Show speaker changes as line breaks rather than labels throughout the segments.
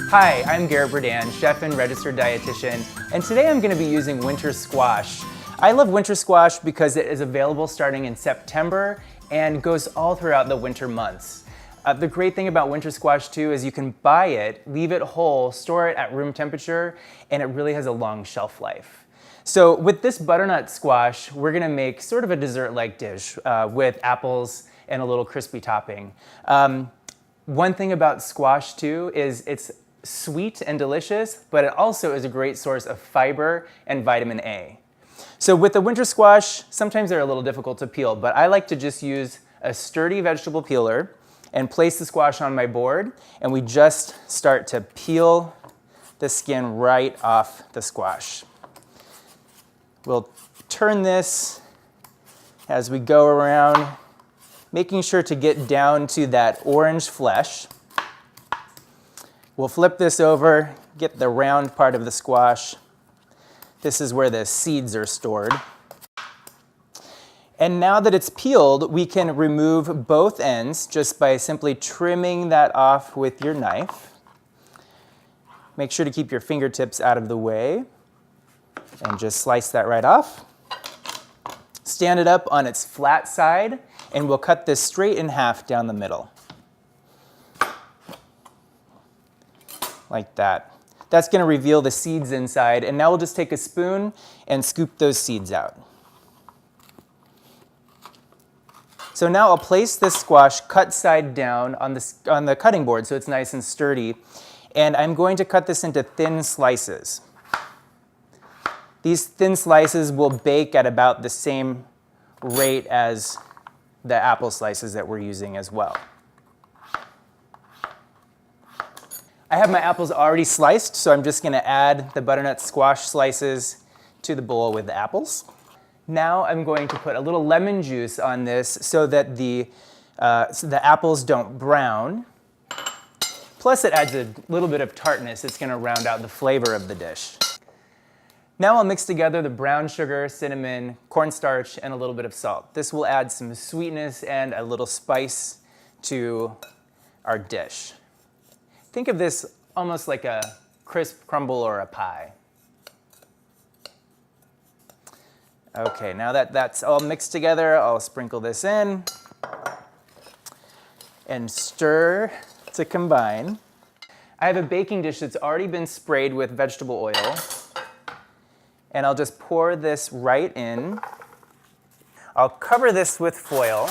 Hi, I'm Garrett Berdan, chef and registered dietitian, and today I'm going to be using winter squash. I love winter squash because it is available starting in September and goes all throughout the winter months. The great thing about winter squash too is you can buy it, leave it whole, store it at room temperature, and it really has a long shelf life. So with this butternut squash, we're going to make sort of a dessert-like dish with apples and a little crispy topping. One thing about squash too is it's sweet and delicious, but it also is a great source of fiber and vitamin A. So with the winter squash, sometimes they're a little difficult to peel, but I like to just use a sturdy vegetable peeler and place the squash on my board, and we just start to peel the skin right off the squash. We'll turn this as we go around, making sure to get down to that orange flesh. We'll flip this over, get the round part of the squash. This is where the seeds are stored. And now that it's peeled, we can remove both ends just by simply trimming that off with your knife. Make sure to keep your fingertips out of the way and just slice that right off. Stand it up on its flat side, and we'll cut this straight in half down the middle. Like that. That's going to reveal the seeds inside, and now we'll just take a spoon and scoop those seeds out. So now I'll place this squash cut side down on the cutting board so it's nice and sturdy, and I'm going to cut this into thin slices. These thin slices will bake at about the same rate as the apple slices that we're using as well. I have my apples already sliced, so I'm just going to add the butternut squash slices to the bowl with the apples. Now I'm going to put a little lemon juice on this so that the apples don't brown. Plus it adds a little bit of tartness. It's going to round out the flavor of the dish. Now I'll mix together the brown sugar, cinnamon, cornstarch, and a little bit of salt. This will add some sweetness and a little spice to our dish. Think of this almost like a crisp crumble or a pie. Okay, now that that's all mixed together, I'll sprinkle this in and stir to combine. I have a baking dish that's already been sprayed with vegetable oil, and I'll just pour this right in. I'll cover this with foil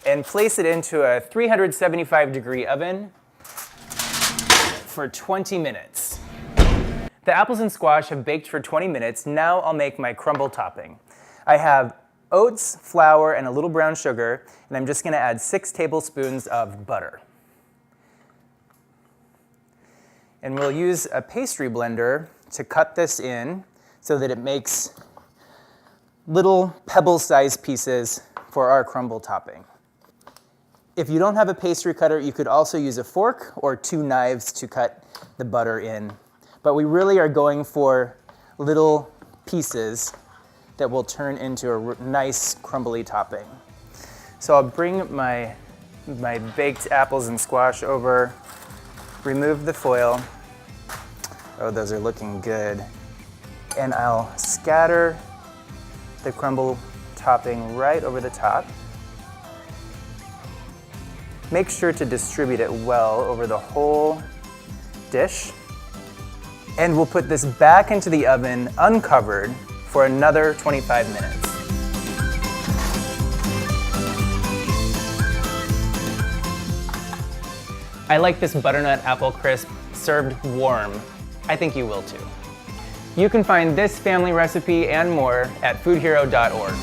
and place it into a 375-degree oven for 20 minutes. The apples and squash have baked for 20 minutes. Now I'll make my crumble topping. I have oats, flour, and a little brown sugar, and I'm just going to add 6 tablespoons of butter. And we'll use a pastry blender to cut this in so that it makes little pebble-sized pieces for our crumble topping. If you don't have a pastry cutter, you could also use a fork or 2 knives to cut the butter in. But we really are going for little pieces that will turn into a nice crumbly topping. So I'll bring my baked apples and squash over, remove the foil. Oh, those are looking good. And I'll scatter the crumble topping right over the top. Make sure to distribute it well over the whole dish. And we'll put this back into the oven uncovered for another 25 minutes. I like this butternut apple crisp served warm. I think you will too. You can find this family recipe and more at foodhero.org.